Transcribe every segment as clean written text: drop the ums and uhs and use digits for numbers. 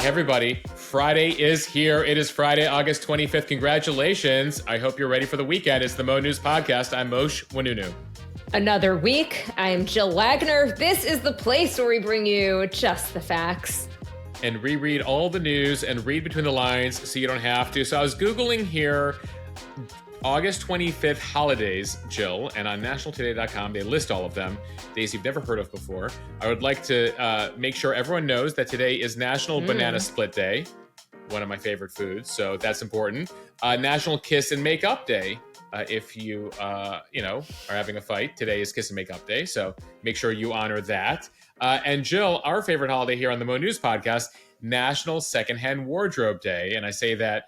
Everybody, Friday is here. It is Friday, August 25th. Congratulations. I hope you're ready for the weekend. It's the Mo News Podcast. I'm Moshe Wanunu. Another week. I am Jill Wagner. This is the place where we bring you just the facts. And reread all the news and read between the lines so you don't have to. So I was Googling here August 25th holidays, Jill, and on nationaltoday.com, they list all of them, days you've never heard of before. I would like to make sure everyone knows that today is National Banana Split Day, one of my favorite foods, so that's important. National Kiss and Make Up Day. If you, are having a fight, today is Kiss and Make Up Day, so make sure you honor that. And Jill, our favorite holiday here on the Mo News Podcast, National Secondhand Wardrobe Day, and I say that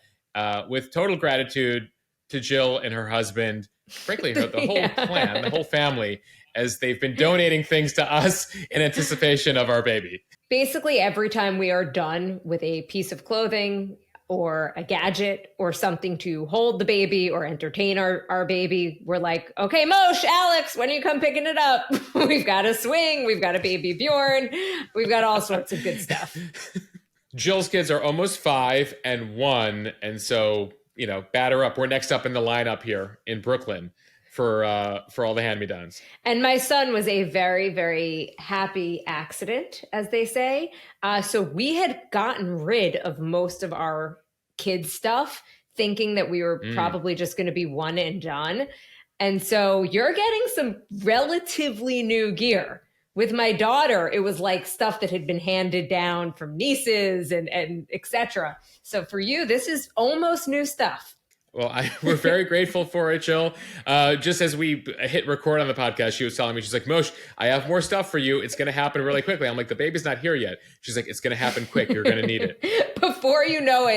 with total gratitude to Jill and her husband, frankly, the whole clan, the whole family, as they've been donating things to us in anticipation of our baby. Basically, every time we are done with a piece of clothing or a gadget or something to hold the baby or entertain our baby, we're like, okay, Moshe, Alex, when you come picking it up? We've got a swing, we've got a baby Bjorn, we've got all sorts of good stuff. Jill's kids are almost 5 and 1, and so batter up. We're next up in the lineup here in Brooklyn for all the hand-me-downs. And my son was a very, very happy accident, as they say. So we had gotten rid of most of our kids' stuff, thinking that we were probably just going to be one and done. And so you're getting some relatively new gear. With my daughter, it was like stuff that had been handed down from nieces and et cetera. So for you, this is almost new stuff. Well, we're very grateful for it, Jill. Just as we hit record on the podcast, she was telling me, she's like, Moshe, I have more stuff for you. It's going to happen really quickly. I'm like, the baby's not here yet. She's like, it's going to happen quick. You're going to need it. Before you know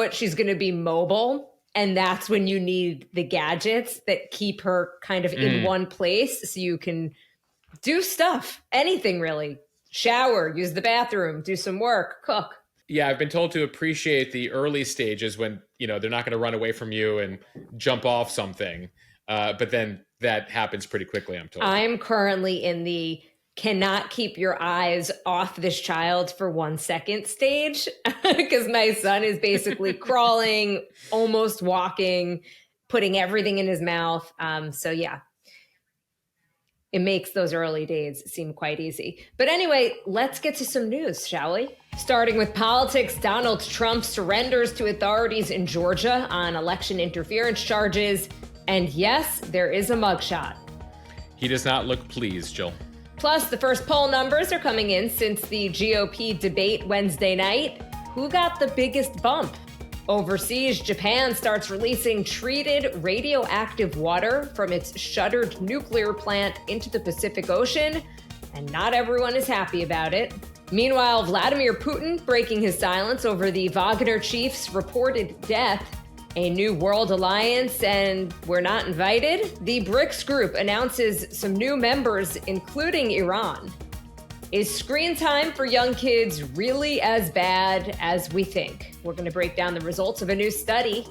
it, she's going to be mobile. And that's when you need the gadgets that keep her kind of in one place so you can do stuff, anything really. Shower, use the bathroom, do some work, cook. Yeah, I've been told to appreciate the early stages when, they're not going to run away from you and jump off something. But then that happens pretty quickly, I'm told. I'm currently in the cannot keep your eyes off this child for 1 second stage because my son is basically crawling, almost walking, putting everything in his mouth. So yeah, it makes those early days seem quite easy. But anyway, let's get to some news, shall we? Starting with politics, Donald Trump surrenders to authorities in Georgia on election interference charges. And yes, there is a mugshot. He does not look pleased, Jill. Plus, the first poll numbers are coming in since the GOP debate Wednesday night. Who got the biggest bump? Overseas, Japan starts releasing treated radioactive water from its shuttered nuclear plant into the Pacific Ocean, and not everyone is happy about it. Meanwhile, Vladimir Putin breaking his silence over the Wagner chief's reported death. A new world alliance, and we're not invited. The BRICS group announces some new members, including Iran. Is screen time for young kids really as bad as we think? We're going to break down the results of a new study.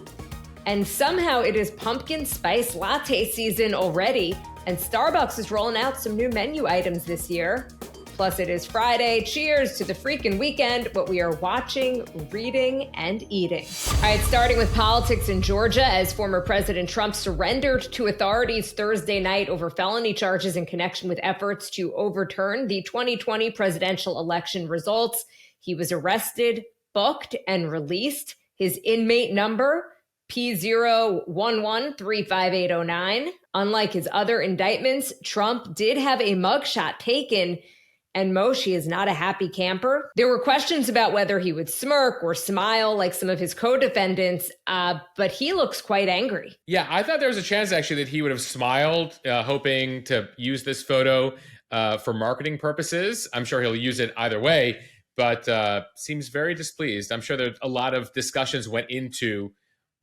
And somehow it is pumpkin spice latte season already, and Starbucks is rolling out some new menu items this year. Plus, it is Friday. Cheers to the freaking weekend, what we are watching, reading, and eating. All right, starting with politics in Georgia, as former President Trump surrendered to authorities Thursday night over felony charges in connection with efforts to overturn the 2020 presidential election results. He was arrested, booked, and released. His inmate number, P011-35809. Unlike his other indictments, Trump did have a mugshot taken, and Moshe is not a happy camper. There were questions about whether he would smirk or smile like some of his co-defendants, but he looks quite angry. Yeah, I thought there was a chance actually that he would have smiled, hoping to use this photo for marketing purposes. I'm sure he'll use it either way, but seems very displeased. I'm sure that a lot of discussions went into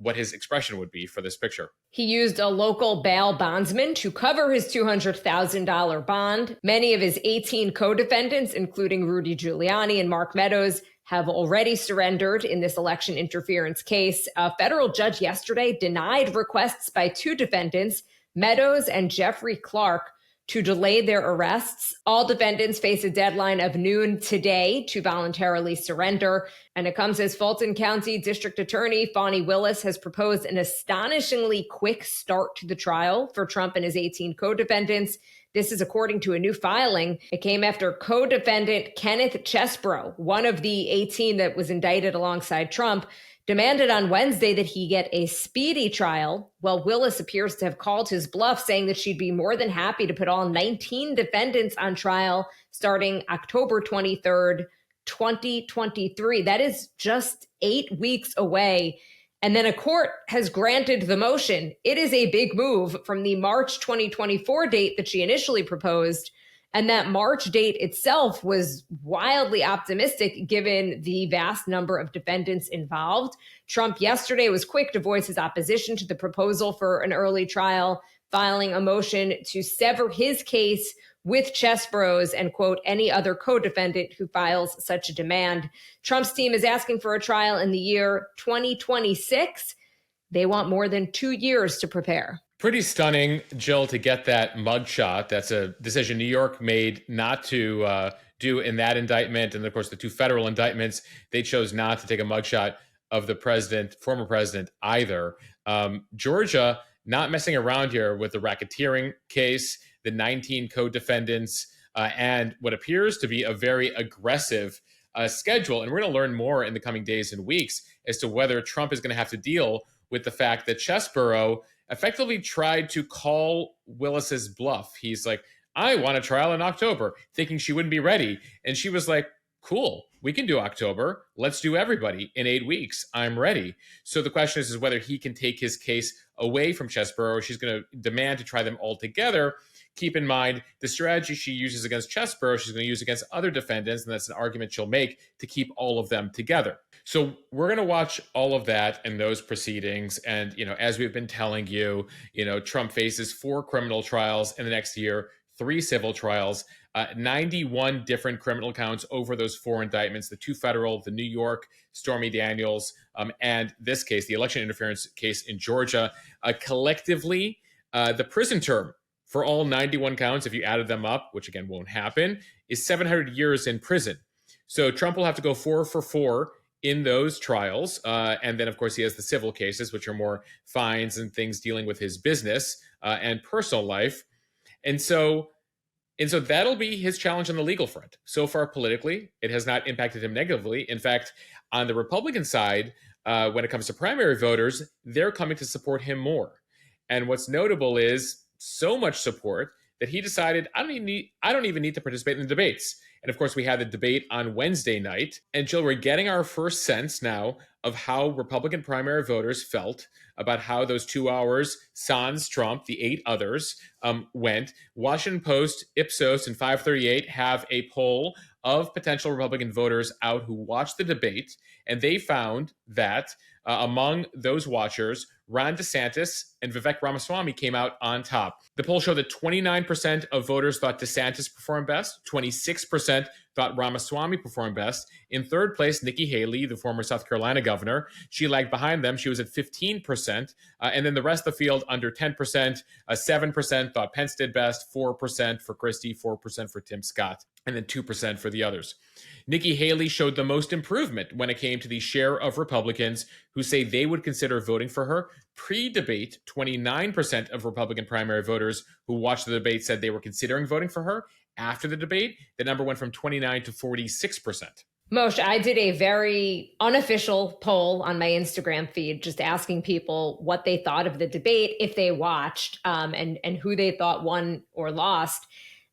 what his expression would be for this picture. He used a local bail bondsman to cover his $200,000 bond. Many of his 18 co-defendants, including Rudy Giuliani and Mark Meadows, have already surrendered in this election interference case. A federal judge yesterday denied requests by two defendants, Meadows and Jeffrey Clark, to delay their arrests. All defendants face a deadline of noon today to voluntarily surrender. And it comes as Fulton County District Attorney Fani Willis has proposed an astonishingly quick start to the trial for Trump and his 18 co-defendants. This is according to a new filing. It came after co-defendant Kenneth Chesbrough, one of the 18 that was indicted alongside Trump, demanded on Wednesday that he get a speedy trial. Well, Willis appears to have called his bluff, saying that she'd be more than happy to put all 19 defendants on trial starting October 23rd, 2023. That is just 8 weeks away. And then a court has granted the motion. It is a big move from the March 2024 date that she initially proposed. And that March date itself was wildly optimistic given the vast number of defendants involved. Trump yesterday was quick to voice his opposition to the proposal for an early trial, filing a motion to sever his case with Chesbrough's and, quote, any other co-defendant who files such a demand. Trump's team is asking for a trial in the year 2026. They want more than 2 years to prepare. Pretty stunning, Jill, to get that mugshot. That's a decision New York made not to do in that indictment. And of course, the two federal indictments, they chose not to take a mugshot of the president, former president either. Georgia, not messing around here with the racketeering case, the 19 co-defendants, and what appears to be a very aggressive schedule. And we're going to learn more in the coming days and weeks as to whether Trump is going to have to deal with the fact that Chesbrough effectively tried to call Willis's bluff. He's like, I want a trial in October, thinking she wouldn't be ready. And she was like, cool, we can do October. Let's do everybody in 8 weeks. I'm ready. So the question is whether he can take his case away from Chesbrough, or she's going to demand to try them all together. Keep in mind, the strategy she uses against Chesbrough, she's going to use against other defendants, and that's an argument she'll make to keep all of them together. So we're going to watch all of that and those proceedings. And, as we've been telling you, Trump faces 4 criminal trials in the next year, 3 civil trials, 91 different criminal counts over those 4 indictments, the 2 federal, the New York, Stormy Daniels, and this case, the election interference case in Georgia. Collectively, the prison term for all 91 counts, if you added them up, which again won't happen, is 700 years in prison. So Trump will have to go 4 for 4 in those trials. And then, of course, he has the civil cases, which are more fines and things dealing with his business and personal life. And so that'll be his challenge on the legal front. So far, politically, it has not impacted him negatively. In fact, on the Republican side, when it comes to primary voters, they're coming to support him more. And what's notable is so much support that he decided, I don't even need to participate in the debates. And of course, we had the debate on Wednesday night. And Jill, we're getting our first sense now of how Republican primary voters felt about how those 2 hours, sans Trump, the 8 others, went. Washington Post, Ipsos, and 538 have a poll of potential Republican voters out who watched the debate. And they found that among those watchers, Ron DeSantis and Vivek Ramaswamy came out on top. The poll showed that 29% of voters thought DeSantis performed best, 26% thought Ramaswamy performed best. In third place, Nikki Haley, the former South Carolina governor, she lagged behind them. She was at 15%. And then the rest of the field under 10%, 7% thought Pence did best, 4% for Christie, 4% for Tim Scott, and then 2% for the others. Nikki Haley showed the most improvement when it came to the share of Republicans who say they would consider voting for her. Pre-debate, 29% of Republican primary voters who watched the debate said they were considering voting for her. After the debate, the number went from 29 to 46%. Moshe, I did a very unofficial poll on my Instagram feed, just asking people what they thought of the debate, if they watched, and who they thought won or lost.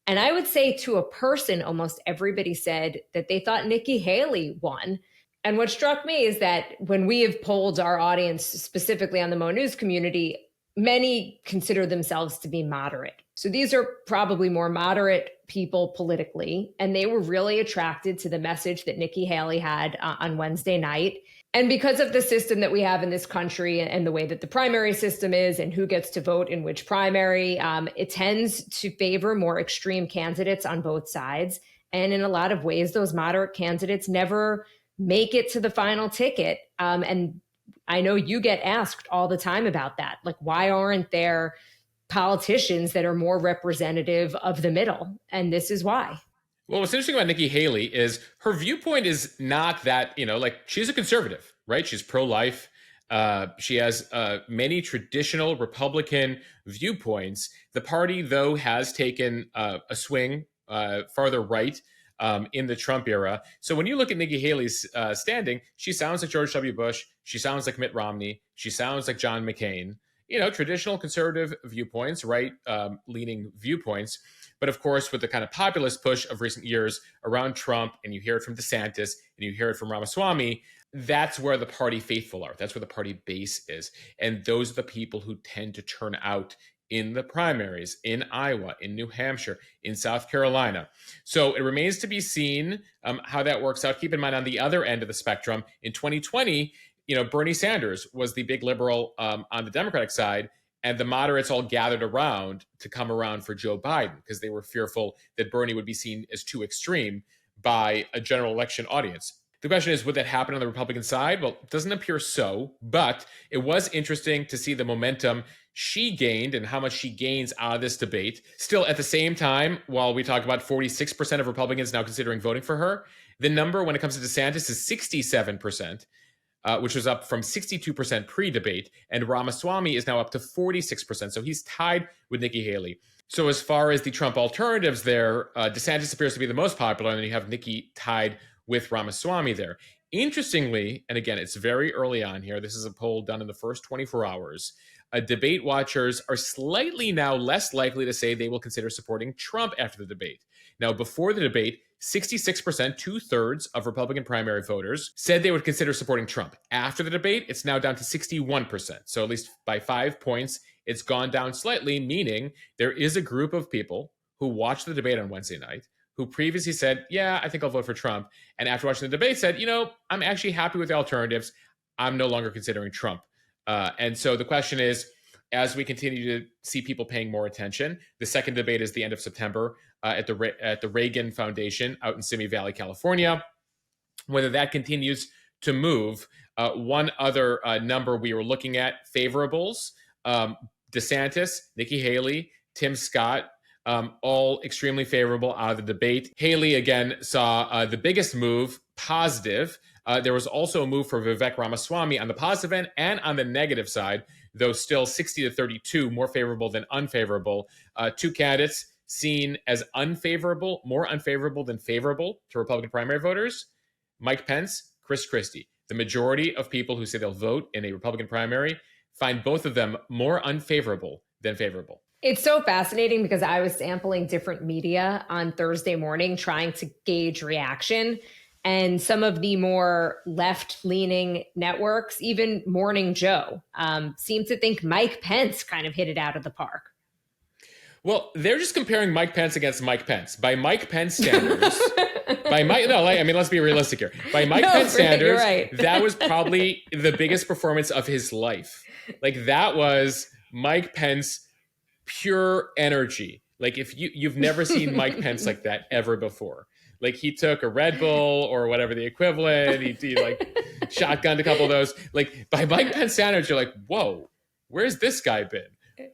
And I would say to a person, almost everybody said that they thought Nikki Haley won. And what struck me is that when we have polled our audience specifically on the Mo News community, many consider themselves to be moderate. So these are probably more moderate people politically, and they were really attracted to the message that Nikki Haley had on Wednesday night. And because of the system that we have in this country and the way that the primary system is and who gets to vote in which primary, it tends to favor more extreme candidates on both sides. And in a lot of ways, those moderate candidates never make it to the final ticket. And I know you get asked all the time about that. Like, why aren't there politicians that are more representative of the middle. And this is why. Well, what's interesting about Nikki Haley is her viewpoint is not that, like she's a conservative, right? She's pro-life. She has many traditional Republican viewpoints. The party, though, has taken a swing farther right in the Trump era. So when you look at Nikki Haley's standing, she sounds like George W. Bush. She sounds like Mitt Romney. She sounds like John McCain. Traditional conservative viewpoints, right-leaning viewpoints. But of course, with the kind of populist push of recent years around Trump, and you hear it from DeSantis, and you hear it from Ramaswamy, that's where the party faithful are. That's where the party base is. And those are the people who tend to turn out in the primaries, in Iowa, in New Hampshire, in South Carolina. So it remains to be seen how that works out. Keep in mind, on the other end of the spectrum, in 2020, Bernie Sanders was the big liberal on the Democratic side, and the moderates all gathered around to come around for Joe Biden because they were fearful that Bernie would be seen as too extreme by a general election audience. The question is, would that happen on the Republican side? Well, it doesn't appear so, but it was interesting to see the momentum she gained and how much she gains out of this debate. Still, at the same time, while we talk about 46% of Republicans now considering voting for her, the number when it comes to DeSantis is 67%. Which was up from 62% pre-debate, and Ramaswamy is now up to 46%. So he's tied with Nikki Haley. So as far as the Trump alternatives there, DeSantis appears to be the most popular, and then you have Nikki tied with Ramaswamy there. Interestingly, and again, it's very early on here, this is a poll done in the first 24 hours, debate watchers are slightly now less likely to say they will consider supporting Trump after the debate. Now, before the debate, 66%, 2/3 of Republican primary voters said they would consider supporting Trump. After the debate, it's now down to 61%. So at least by 5 points, it's gone down slightly, meaning there is a group of people who watched the debate on Wednesday night who previously said, yeah, I think I'll vote for Trump. And after watching the debate said, I'm actually happy with the alternatives. I'm no longer considering Trump. And so the question is, as we continue to see people paying more attention, the second debate is the end of September at the Reagan Foundation out in Simi Valley, California. Whether that continues to move, one other number we were looking at, favorables, DeSantis, Nikki Haley, Tim Scott, all extremely favorable out of the debate. Haley, again, saw the biggest move, positive. There was also a move for Vivek Ramaswamy on the positive end and on the negative side, though still 60-32, more favorable than unfavorable. Two candidates seen as unfavorable, more unfavorable than favorable to Republican primary voters, Mike Pence, Chris Christie. The majority of people who say they'll vote in a Republican primary find both of them more unfavorable than favorable. It's so fascinating because I was sampling different media on Thursday morning trying to gauge reaction. And some of the more left-leaning networks, even Morning Joe, seem to think Mike Pence kind of hit it out of the park. Well, they're just comparing Mike Pence against Mike Pence. By Mike Pence standards, let's be realistic here. By Mike Pence standards, right. That was probably the biggest performance of his life. Like, that was Mike Pence, pure energy. Like, if you've never seen Mike Pence like that ever before. Like, he took a Red Bull or whatever the equivalent. He like shotgunned a couple of those. Like, by Mike Pence standards, you're like, whoa, where's this guy been?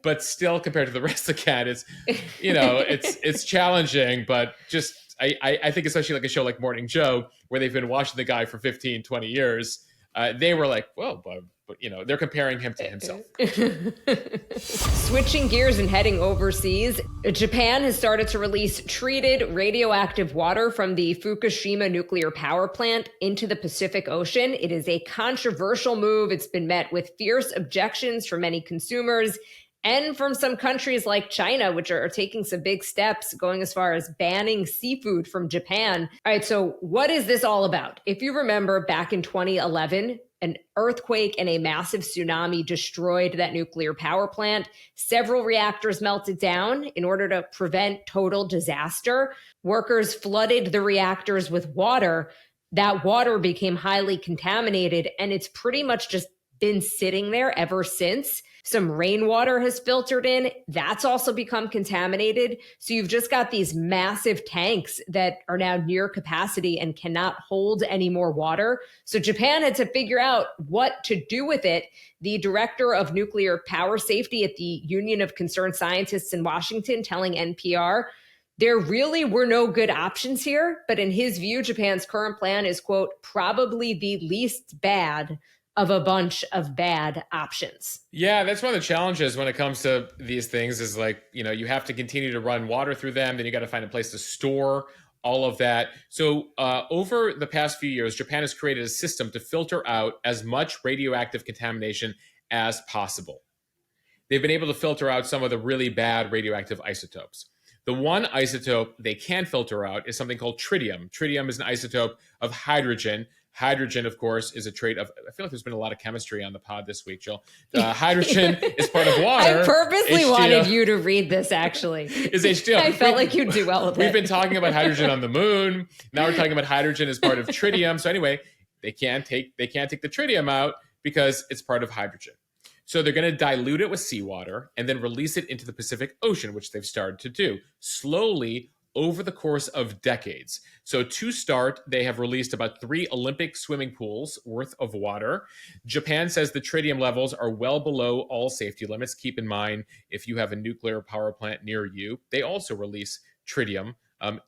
But still, compared to the rest of the candidates, it's challenging. But just, I think especially like a show like Morning Joe, where they've been watching the guy for 15, 20 years, they were like, well, but they're comparing him to himself. Switching gears and heading overseas, Japan has started to release treated radioactive water from the Fukushima nuclear power plant into the Pacific Ocean. It is a controversial move. It's been met with fierce objections from many consumers and from some countries like China, which are taking some big steps, going as far as banning seafood from Japan. All right, so what is this all about? If you remember, back in 2011, an earthquake and a massive tsunami destroyed that nuclear power plant. Several reactors melted down. In order to prevent total disaster, workers flooded the reactors with water. That water became highly contaminated, and it's pretty much just been sitting there ever since. Some rainwater has filtered in. That's also become contaminated. So you've just got these massive tanks that are now near capacity and cannot hold any more water. So Japan had to figure out what to do with it. The director of nuclear power safety at the Union of Concerned Scientists in Washington telling NPR, there really were no good options here. But in his view, Japan's current plan is, quote, probably the least bad of a bunch of bad options. Yeah, that's one of the challenges when it comes to these things is like, you have to continue to run water through them. Then you got to find a place to store all of that. So over the past few years, Japan has created a system to filter out as much radioactive contamination as possible. They've been able to filter out some of the really bad radioactive isotopes. The one isotope they can filter out is something called tritium. Tritium is an isotope of hydrogen. Hydrogen, of course, is a trait of, I feel like there's been a lot of chemistry on the pod this week, Jill. Hydrogen is part of water. I purposely wanted you to read this, actually. Is H2O. I felt like you'd do well with it. We've been talking about hydrogen on the moon. Now we're talking about hydrogen as part of tritium. So anyway, they can't take the tritium out because it's part of hydrogen. So they're going to dilute it with seawater and then release it into the Pacific Ocean, which they've started to do slowly over the course of decades. So to start, they have released about 3 Olympic swimming pools worth of water. Japan says the tritium levels are well below all safety limits. Keep in mind, if you have a nuclear power plant near you, they also release tritium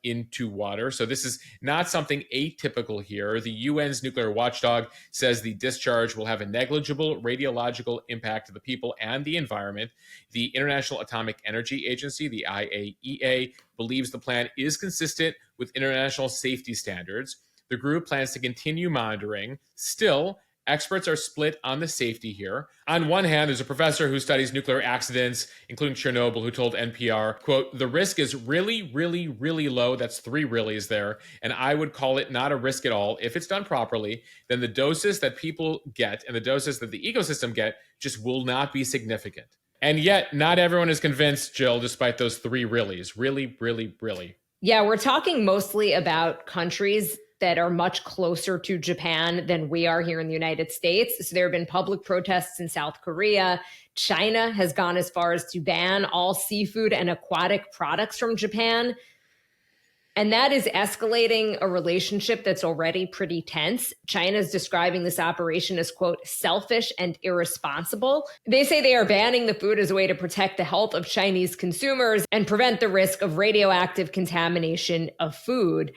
into water. So this is not something atypical here. The UN's nuclear watchdog says the discharge will have a negligible radiological impact to the people and the environment. The International Atomic Energy Agency, the IAEA, believes the plan is consistent with international safety standards. The group plans to continue monitoring. Still, experts are split on the safety here. On one hand, there's a professor who studies nuclear accidents, including Chernobyl, who told NPR, quote, the risk is really, really, really low. That's 3 reallys there. And I would call it not a risk at all. If it's done properly, then the doses that people get and the doses that the ecosystem get just will not be significant. And yet, not everyone is convinced, Jill, despite those 3 reallys. Really, really, really. Yeah, we're talking mostly about countries that are much closer to Japan than we are here in the United States. So there have been public protests in South Korea. China has gone as far as to ban all seafood and aquatic products from Japan. And that is escalating a relationship that's already pretty tense. China is describing this operation as, quote, selfish and irresponsible. They say they are banning the food as a way to protect the health of Chinese consumers and prevent the risk of radioactive contamination of food.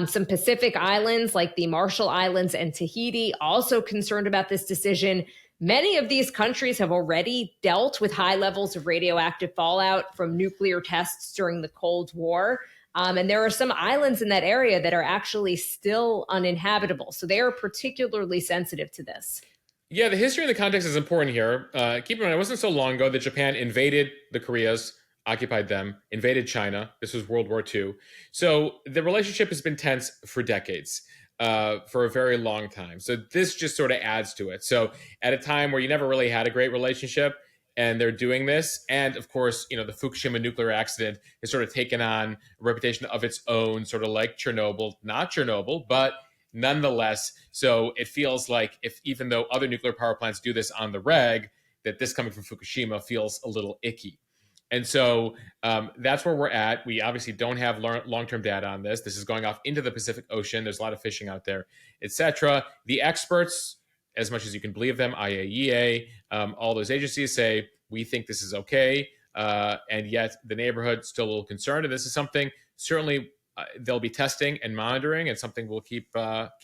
Some Pacific islands like the Marshall Islands and Tahiti also concerned about this decision. Many of these countries have already dealt with high levels of radioactive fallout from nuclear tests during the Cold War. And there are some islands in that area that are actually still uninhabitable. So they are particularly sensitive to this. Yeah, the history and the context is important here. Keep in mind, it wasn't so long ago that Japan invaded the Koreas, occupied them, invaded China. This was World War II. So the relationship has been tense for decades, for a very long time. So this just sort of adds to it. So at a time where you never really had a great relationship, and they're doing this. And of course, the Fukushima nuclear accident has sort of taken on a reputation of its own, sort of like Chernobyl, not Chernobyl, but nonetheless. So it feels like even though other nuclear power plants do this on the reg, that this coming from Fukushima feels a little icky. And so that's where we're at. We obviously don't have long-term data on this. This is going off into the Pacific Ocean. There's a lot of fishing out there, etc. The experts, as much as you can believe them, IAEA, all those agencies say, we think this is okay. And yet the neighborhood still a little concerned. And this is something certainly they'll be testing and monitoring, and something we'll keep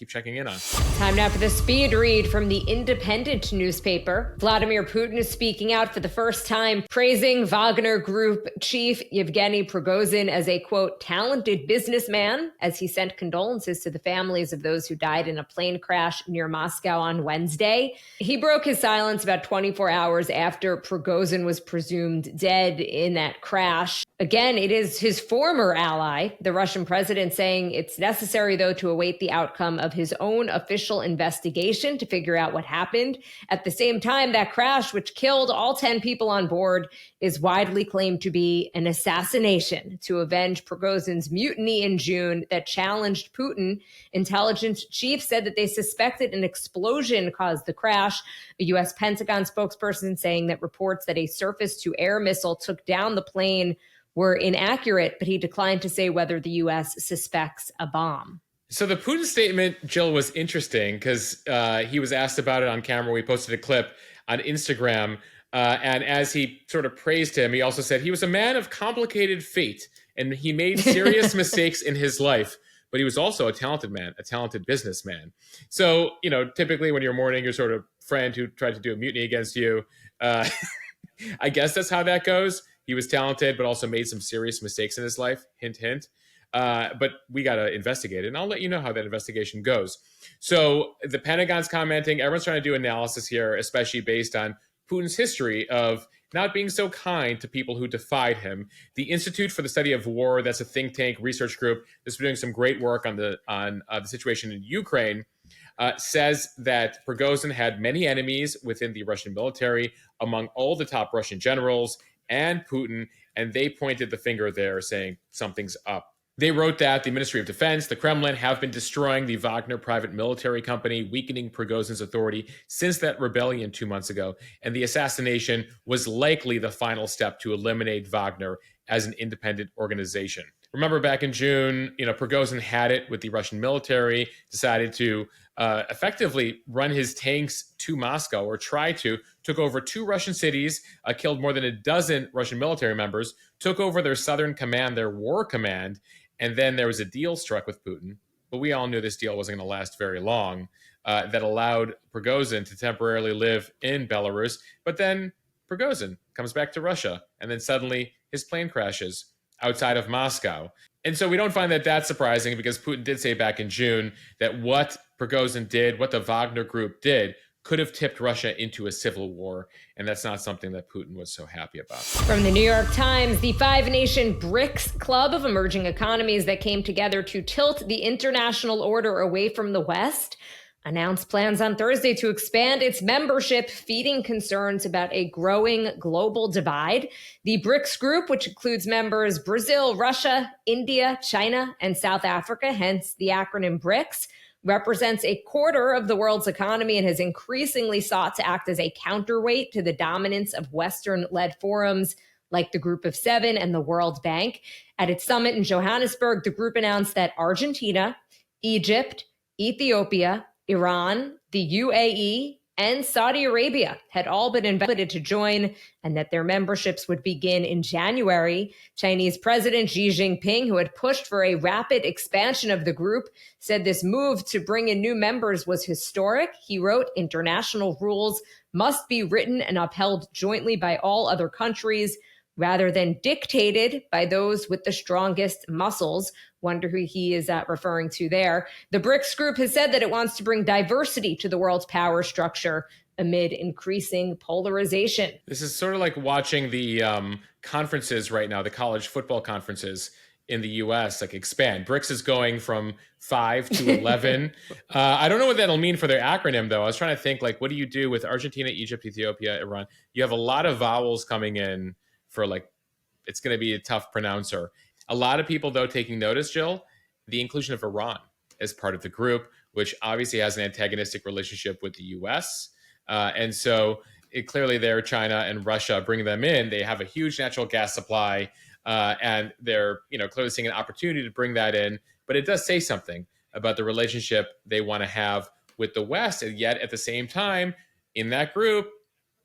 checking in on. Time now for the speed read from the Independent newspaper. Vladimir Putin is speaking out for the first time, praising Wagner Group chief Yevgeny Prigozhin as a, quote, talented businessman, as he sent condolences to the families of those who died in a plane crash near Moscow on Wednesday. He broke his silence about 24 hours after Prigozhin was presumed dead in that crash. Again, it is his former ally, the Russian president, saying it's necessary, though, to await the outcome of his own official investigation to figure out what happened. At the same time, that crash, which killed all 10 people on board, is widely claimed to be an assassination to avenge Prigozhin's mutiny in June that challenged Putin. Intelligence chiefs said that they suspected an explosion caused the crash. A U.S. Pentagon spokesperson saying that reports that a surface-to-air missile took down the plane were inaccurate, but he declined to say whether the U.S. suspects a bomb. So the Putin statement, Jill, was interesting because he was asked about it on camera. We posted a clip on Instagram. And as he sort of praised him, he also said he was a man of complicated fate and he made serious mistakes in his life. But he was also a talented man, a talented businessman. So, typically when you're mourning your sort of friend who tried to do a mutiny against you, I guess that's how that goes. He was talented, but also made some serious mistakes in his life. Hint, hint. But we got to investigate it, and I'll let you know how that investigation goes. So the Pentagon's commenting. Everyone's trying to do analysis here, especially based on Putin's history of not being so kind to people who defied him. The Institute for the Study of War, that's a think tank research group that's been doing some great work on the situation in Ukraine, says that Prigozhin had many enemies within the Russian military, among all the top Russian generals and Putin, and they pointed the finger there saying something's up. They wrote that the Ministry of Defense, the Kremlin, have been destroying the Wagner private military company, weakening Prigozhin's authority since that rebellion 2 months ago, and the assassination was likely the final step to eliminate Wagner as an independent organization. Remember back in June, Prigozhin had it with the Russian military, decided to effectively run his tanks to Moscow, or try to, took over 2 Russian cities, killed more than a dozen Russian military members, took over their southern command, their war command, and then there was a deal struck with Putin. But we all knew this deal wasn't going to last very long, that allowed Prigozhin to temporarily live in Belarus. But then Prigozhin comes back to Russia, and then suddenly his plane crashes outside of Moscow. And so we don't find that surprising, because Putin did say back in June that what Prigozhin did, what the Wagner group did, could have tipped Russia into a civil war. And that's not something that Putin was so happy about. From the New York Times, the 5-nation BRICS club of emerging economies that came together to tilt the international order away from the West announced plans on Thursday to expand its membership, feeding concerns about a growing global divide. The BRICS group, which includes members Brazil, Russia, India, China, and South Africa, hence the acronym BRICS, represents a quarter of the world's economy and has increasingly sought to act as a counterweight to the dominance of Western-led forums like the Group of Seven and the World Bank. At its summit in Johannesburg, the group announced that Argentina, Egypt, Ethiopia, Iran, the UAE, and Saudi Arabia had all been invited to join, and that their memberships would begin in January. Chinese President Xi Jinping, who had pushed for a rapid expansion of the group, said this move to bring in new members was historic. He wrote, "International rules must be written and upheld jointly by all other countries, rather than dictated by those with the strongest muscles." Wonder who he is referring to there. The BRICS group has said that it wants to bring diversity to the world's power structure amid increasing polarization. This is sort of like watching the conferences right now, the college football conferences in the U.S. expand. BRICS is going from 5 to 11. I don't know what that'll mean for their acronym, though. I was trying to think, what do you do with Argentina, Egypt, Ethiopia, Iran? You have a lot of vowels coming in for it's going to be a tough pronouncer. A lot of people, though, taking notice, Jill, the inclusion of Iran as part of the group, which obviously has an antagonistic relationship with the U.S. And so clearly there, China and Russia, bringing them in, they have a huge natural gas supply, and they're clearly seeing an opportunity to bring that in. But it does say something about the relationship they want to have with the West. And yet at the same time, in that group,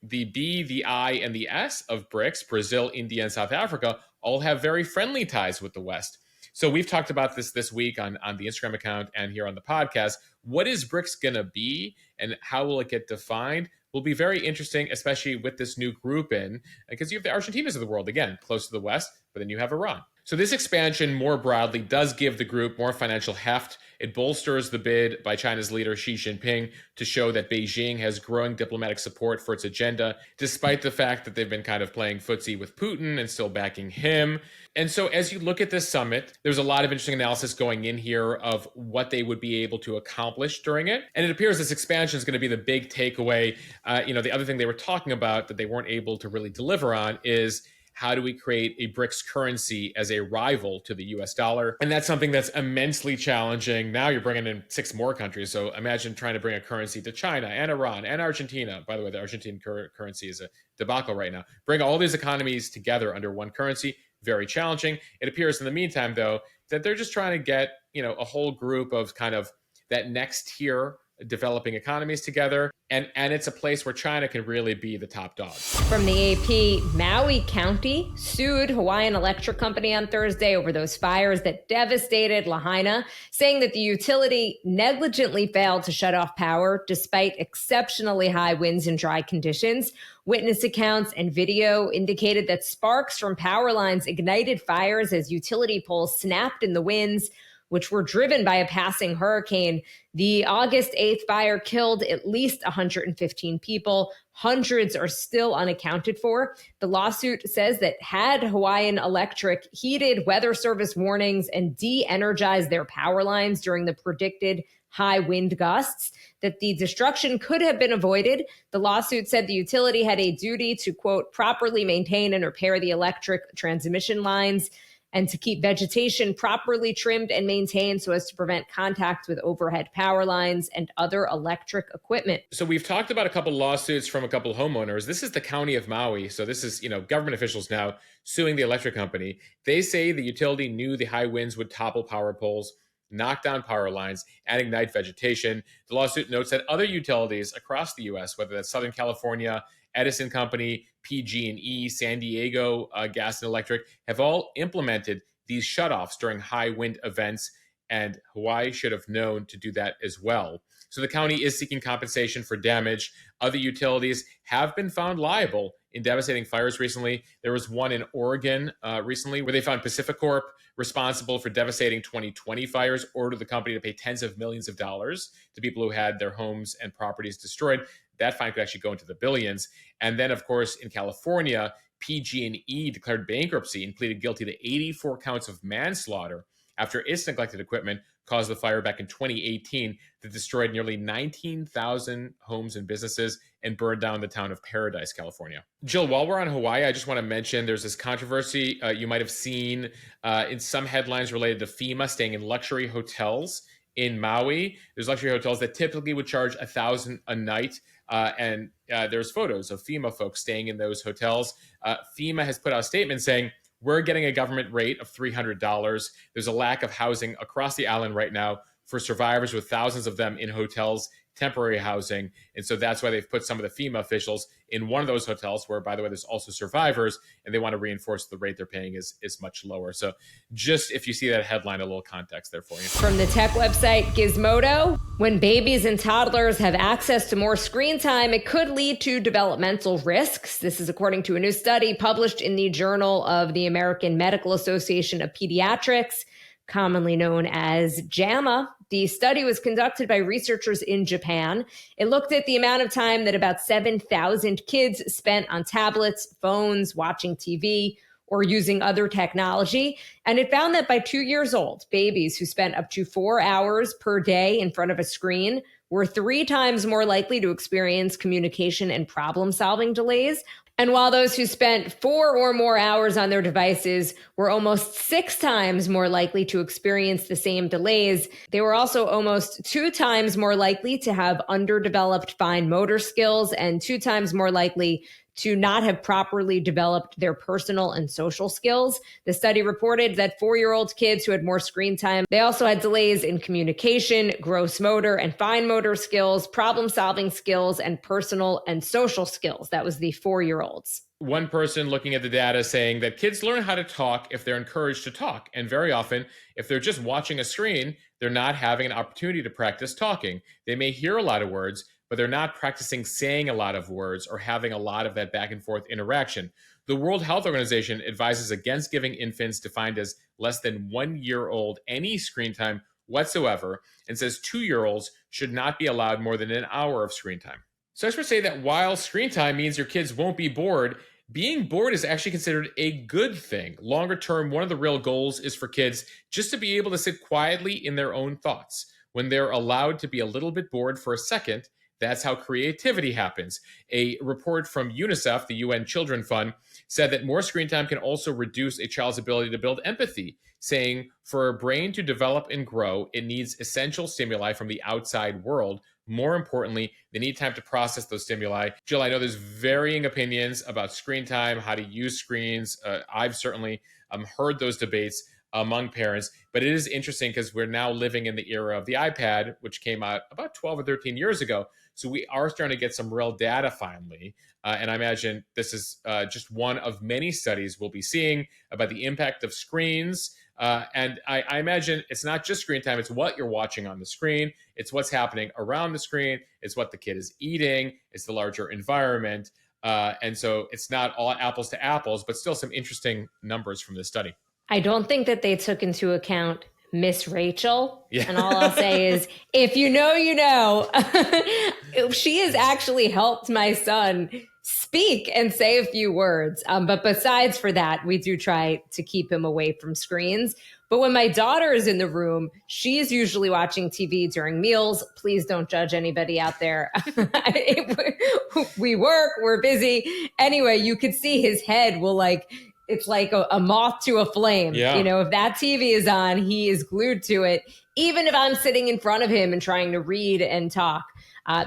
the B, the I, and the S of BRICS, Brazil, India, and South Africa, all have very friendly ties with the West. So we've talked about this week on the Instagram account and here on the podcast. What is BRICS going to be, and how will it get defined? Will be very interesting, especially with this new group in, because you have the Argentinas of the world, again, close to the West, but then you have Iran. So this expansion more broadly does give the group more financial heft. It bolsters the bid by China's leader Xi Jinping to show that Beijing has growing diplomatic support for its agenda, despite the fact that they've been kind of playing footsie with Putin and still backing him. And so as you look at this summit, there's a lot of interesting analysis going in here of what they would be able to accomplish during it. And it appears this expansion is going to be the big takeaway. The other thing they were talking about that they weren't able to really deliver on is how do we create a BRICS currency as a rival to the US dollar? And that's something that's immensely challenging. Now you're bringing in 6 more countries. So imagine trying to bring a currency to China and Iran and Argentina. By the way, the Argentine currency is a debacle right now. Bring all these economies together under one currency. Very challenging. It appears in the meantime, though, that they're just trying to get, a whole group of kind of that next tier developing economies together. And it's a place where China can really be the top dog. From the AP, Maui County sued Hawaiian Electric Company on Thursday over those fires that devastated Lahaina, saying that the utility negligently failed to shut off power despite exceptionally high winds and dry conditions. Witness accounts and video indicated that sparks from power lines ignited fires as utility poles snapped in the winds, which were driven by a passing hurricane. The August 8th fire killed at least 115 people. Hundreds are still unaccounted for. The lawsuit says that had Hawaiian Electric heeded weather service warnings and de-energized their power lines during the predicted high wind gusts, that the destruction could have been avoided. The lawsuit said the utility had a duty to, quote, properly maintain and repair the electric transmission lines and to keep vegetation properly trimmed and maintained so as to prevent contact with overhead power lines and other electric equipment. So we've talked about a couple lawsuits from a couple homeowners. This is the county of Maui. So this is, government officials now suing the electric company. They say the utility knew the high winds would topple power poles, knock down power lines, and ignite vegetation. The lawsuit notes that other utilities across the U.S., whether that's Southern California, Edison Company, PG&E, San Diego Gas and Electric, have all implemented these shutoffs during high wind events, and Hawaii should have known to do that as well. So the county is seeking compensation for damage. Other utilities have been found liable in devastating fires recently. There was one in Oregon recently where they found PacifiCorp responsible for devastating 2020 fires, ordered the company to pay tens of millions of dollars to people who had their homes and properties destroyed. That fine could actually go into the billions. And then, of course, in California, PG&E declared bankruptcy and pleaded guilty to 84 counts of manslaughter after its neglected equipment caused the fire back in 2018 that destroyed nearly 19,000 homes and businesses and burned down the town of Paradise, California. Jill, while we're on Hawaii, I just want to mention there's this controversy you might have seen in some headlines related to FEMA staying in luxury hotels in Maui. There's luxury hotels that typically would charge $1,000 a night. And there's photos of FEMA folks staying in those hotels. FEMA has put out a statement saying, we're getting a government rate of $300. There's a lack of housing across the island right now for survivors, with thousands of them in hotels, temporary housing. And so that's why they've put some of the FEMA officials in one of those hotels where, by the way, there's also survivors, and they want to reinforce the rate they're paying is much lower. So just if you see that headline, a little context there for you. From the tech website Gizmodo, when babies and toddlers have access to more screen time, it could lead to developmental risks. This is according to a new study published in the Journal of the American Medical Association of Pediatrics, commonly known as JAMA. The study was conducted by researchers in Japan. It looked at the amount of time that about 7,000 kids spent on tablets, phones, watching TV, or using other technology. And it found that by 2 years old, babies who spent up to 4 hours per day in front of a screen were 3 times more likely to experience communication and problem-solving delays. And while those who spent 4 or more hours on their devices were almost 6 times more likely to experience the same delays, they were also almost 2 times more likely to have underdeveloped fine motor skills and 2 times more likely to not have properly developed their personal and social skills. The study reported that 4-year-old kids who had more screen time, they also had delays in communication, gross motor and fine motor skills, problem-solving skills, and personal and social skills. That was the 4-year-olds. One person looking at the data saying that kids learn how to talk if they're encouraged to talk. And very often, if they're just watching a screen, they're not having an opportunity to practice talking. They may hear a lot of words, but they're not practicing saying a lot of words or having a lot of that back and forth interaction. The World Health Organization advises against giving infants defined as less than 1 year old any screen time whatsoever, and says 2-year-olds should not be allowed more than an hour of screen time. So experts say that while screen time means your kids won't be bored, being bored is actually considered a good thing. Longer term, one of the real goals is for kids just to be able to sit quietly in their own thoughts. When they're allowed to be a little bit bored for a second, that's how creativity happens. A report from UNICEF, the UN Children Fund, said that more screen time can also reduce a child's ability to build empathy, saying for a brain to develop and grow, it needs essential stimuli from the outside world. More importantly, they need time to process those stimuli. Jill, I know there's varying opinions about screen time, how to use screens. I've certainly heard those debates among parents, but it is interesting because we're now living in the era of the iPad, which came out about 12 or 13 years ago. So we are starting to get some real data finally. And I imagine this is just one of many studies we'll be seeing about the impact of screens. And I imagine it's not just screen time, it's what you're watching on the screen, it's what's happening around the screen, it's what the kid is eating, it's the larger environment. And so it's not all apples to apples, but still some interesting numbers from this study. I don't think that they took into account Miss Rachel. Yeah. And all I'll say is, if you know, you know. She has actually helped my son speak and say a few words. But besides for that, we do try to keep him away from screens. But when my daughter is in the room, she's usually watching TV during meals. Please don't judge anybody out there. We work, we're busy. Anyway, you could see his head will it's like a moth to a flame. Yeah. You know, if that TV is on, he is glued to it, even if I'm sitting in front of him and trying to read and talk.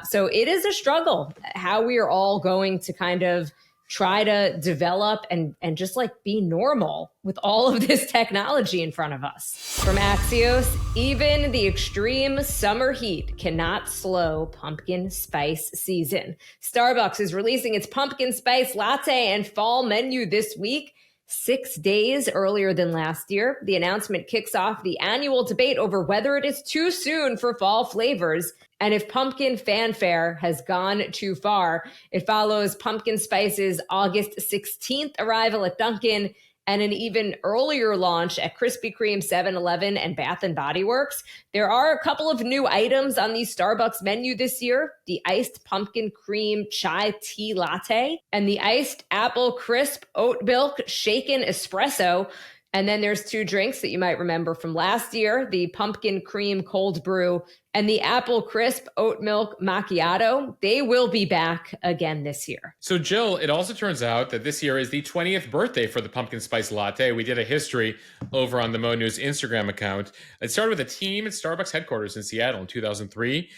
So it is a struggle how we are all going to kind of try to develop and just be normal with all of this technology in front of us. From Axios, even the extreme summer heat cannot slow pumpkin spice season. Starbucks is releasing its pumpkin spice latte and fall menu this week, 6 days earlier than last year. The announcement kicks off the annual debate over whether it is too soon for fall flavors. And if pumpkin fanfare has gone too far, it follows Pumpkin Spice's August 16th arrival at Dunkin' and an even earlier launch at Krispy Kreme, 7-Eleven, and Bath & Body Works. There are a couple of new items on the Starbucks menu this year: the iced pumpkin cream chai tea latte and the iced apple crisp oat milk shaken espresso. And then there's 2 drinks that you might remember from last year: the pumpkin cream cold brew and the apple crisp oat milk macchiato. They will be back again this year. So Jill, it also turns out that this year is the 20th birthday for the pumpkin spice latte. We did a history over on the Mo News Instagram account. It started with a team at Starbucks headquarters in Seattle in 2003,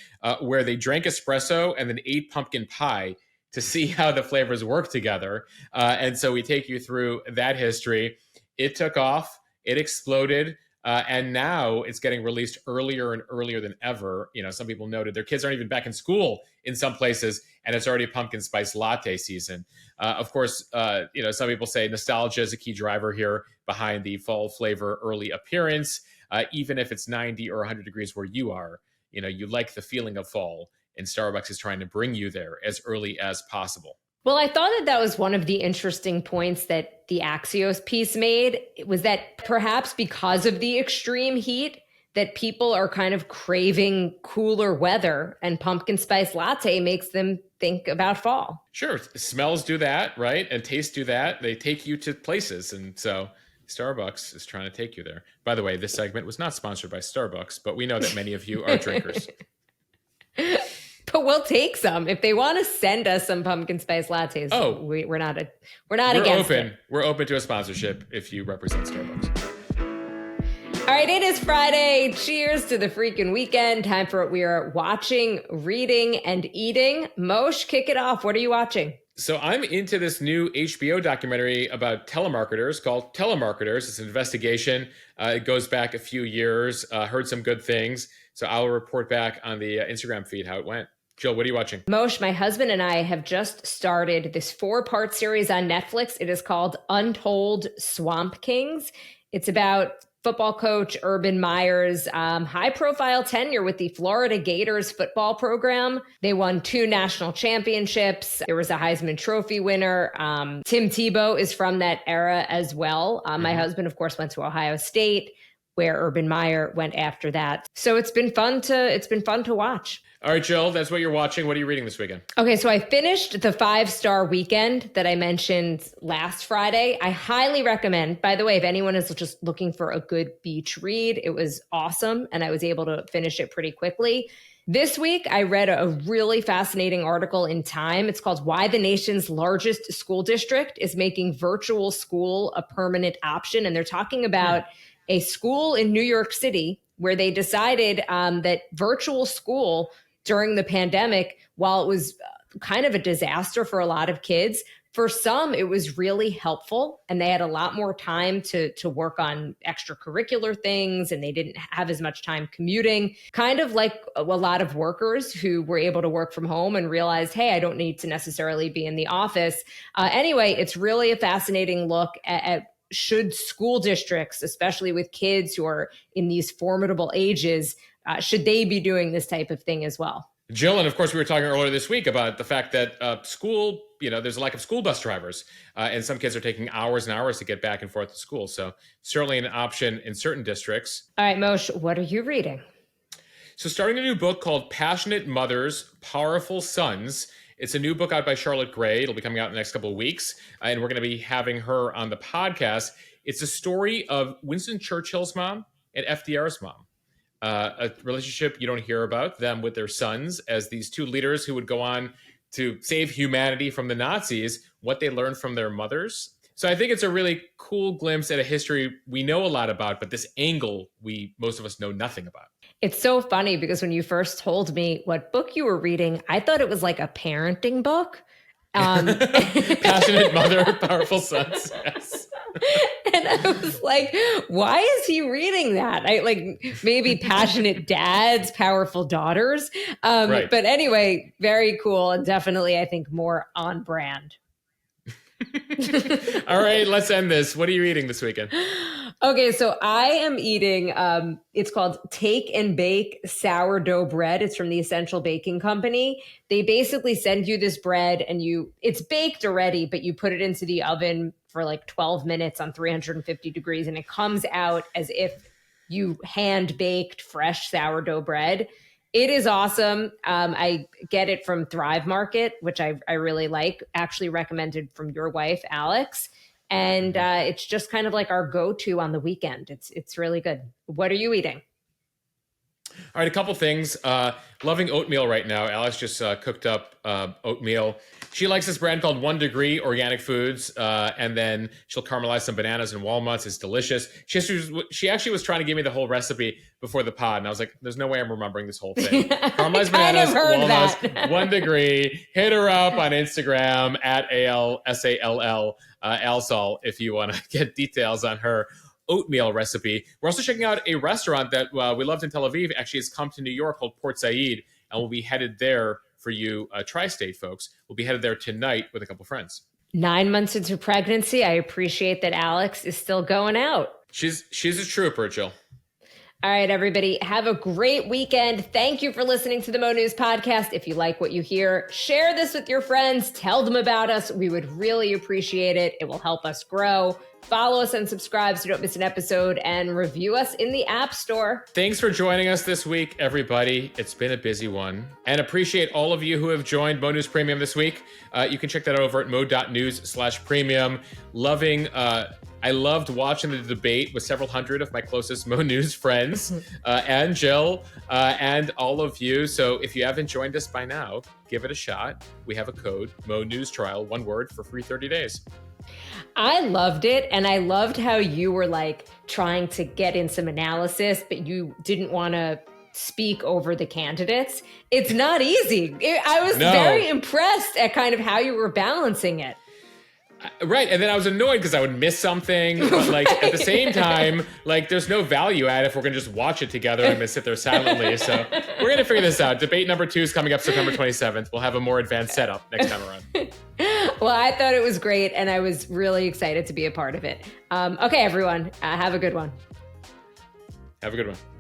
where they drank espresso and then ate pumpkin pie to see how the flavors work together. And so we take you through that history. It took off, it exploded, and now it's getting released earlier and earlier than ever. You know, some people noted their kids aren't even back in school in some places, and it's already pumpkin spice latte season. Of course, some people say nostalgia is a key driver here behind the fall flavor early appearance. Even if it's 90 or 100 degrees where you are, you like the feeling of fall, and Starbucks is trying to bring you there as early as possible. Well, I thought that was one of the interesting points that the Axios piece made. It was that perhaps because of the extreme heat, that people are kind of craving cooler weather, and pumpkin spice latte makes them think about fall. Sure. Smells do that, right? And tastes do that. They take you to places. And so Starbucks is trying to take you there. By the way, this segment was not sponsored by Starbucks, but we know that many of you are drinkers. But we'll take some if they want to send us some pumpkin spice lattes. Oh, we're not against it. We're open to a sponsorship if you represent Starbucks. All right, it is Friday. Cheers to the freaking weekend. Time for what we are watching, reading, and eating. Moshe, kick it off. What are you watching? So I'm into this new HBO documentary about telemarketers called Telemarketers. It's an investigation. It goes back a few years. Heard some good things. So I'll report back on the Instagram feed how it went. Jill, what are you watching? Moshe, my husband and I have just started this 4-part series on Netflix. It is called Untold Swamp Kings. It's about football coach Urban Meyer's high-profile tenure with the Florida Gators football program. They won 2 national championships. There was a Heisman Trophy winner. Tim Tebow is from that era as well. My husband, of course, went to Ohio State, where Urban Meyer went after that. So it's been fun to watch. All right, Jill, that's what you're watching. What are you reading this weekend? Okay, so I finished the 5-Star Weekend that I mentioned last Friday. I highly recommend, by the way, if anyone is just looking for a good beach read, it was awesome, and I was able to finish it pretty quickly. This week, I read a really fascinating article in Time. It's called Why the Nation's Largest School District is Making Virtual School a Permanent Option. And they're talking about a school in New York City where they decided that virtual school during the pandemic, while it was kind of a disaster for a lot of kids, for some, it was really helpful, and they had a lot more time to work on extracurricular things, and they didn't have as much time commuting, kind of like a lot of workers who were able to work from home and realized, hey, I don't need to necessarily be in the office. Anyway, it's really a fascinating look at should school districts, especially with kids who are in these formidable ages, should they be doing this type of thing as well? Jill, and of course, we were talking earlier this week about the fact that school, there's a lack of school bus drivers, and some kids are taking hours and hours to get back and forth to school. So certainly an option in certain districts. All right, Moshe, what are you reading? So starting a new book called Passionate Mothers, Powerful Sons. It's a new book out by Charlotte Gray. It'll be coming out in the next couple of weeks, and we're going to be having her on the podcast. It's a story of Winston Churchill's mom and FDR's mom. A relationship you don't hear about, them with their sons as these two leaders who would go on to save humanity from the Nazis, what they learned from their mothers. So I think it's a really cool glimpse at a history we know a lot about, but this angle most of us know nothing about. It's so funny because when you first told me what book you were reading, I thought it was like a parenting book. Passionate Mother, Powerful Sons. Yes. And I was like, why is he reading that? Maybe Passionate Dads, Powerful Daughters. Right. But anyway, very cool. And definitely, I think, more on brand. All right, let's end this. What are you reading this weekend? Okay, so I am eating, it's called Take and Bake Sourdough Bread. It's from the Essential Baking Company. They basically send you this bread and it's baked already, but you put it into the oven for like 12 minutes on 350 degrees, and it comes out as if you hand baked fresh sourdough bread. It is awesome. I get it from Thrive Market, which I really like, actually recommended from your wife, Alex. And it's just kind of like our go-to on the weekend. It's really good. What are you eating? All right, a couple things. Loving oatmeal right now. Alex just cooked up oatmeal. She likes this brand called 1 Degree Organic Foods, and then she'll caramelize some bananas and walnuts. It's delicious. She actually was trying to give me the whole recipe before the pod, and I was like, there's no way I'm remembering this whole thing. Caramelized bananas, walnuts, 1 Degree. Hit her up on Instagram at ALSALL, Alsol, if you want to get details on her oatmeal recipe. We're also checking out a restaurant that we loved in Tel Aviv. Actually, has come to New York, called Port Said, and we'll be headed there for you tri-state folks. We'll be headed there tonight with a couple friends. 9 months into pregnancy, I appreciate that Alex is still going out. She's a trooper, Jill. All right, everybody, have a great weekend. Thank you for listening to the Mo News podcast. If you like what you hear, share this with your friends. Tell them about us. We would really appreciate it. It will help us grow. Follow us and subscribe so you don't miss an episode, and review us in the App Store. Thanks for joining us this week, everybody. It's been a busy one. And appreciate all of you who have joined Mo News Premium this week. You can check that out over at mo.news/premium. I loved watching the debate with several hundred of my closest Mo News friends, and Jill, and all of you. So if you haven't joined us by now, give it a shot. We have a code, Mo News Trial, one word, for free 30 days. I loved it. And I loved how you were like trying to get in some analysis, but you didn't want to speak over the candidates. It's not easy. I was very impressed at kind of how you were balancing it. Right. And then I was annoyed because I would miss something. But like at the same time, like there's no value add if we're going to just watch it together and sit there silently. So we're going to figure this out. Debate number 2 is coming up September 27th. We'll have a more advanced setup next time around. Well, I thought it was great, and I was really excited to be a part of it. Okay, everyone, have a good one. Have a good one.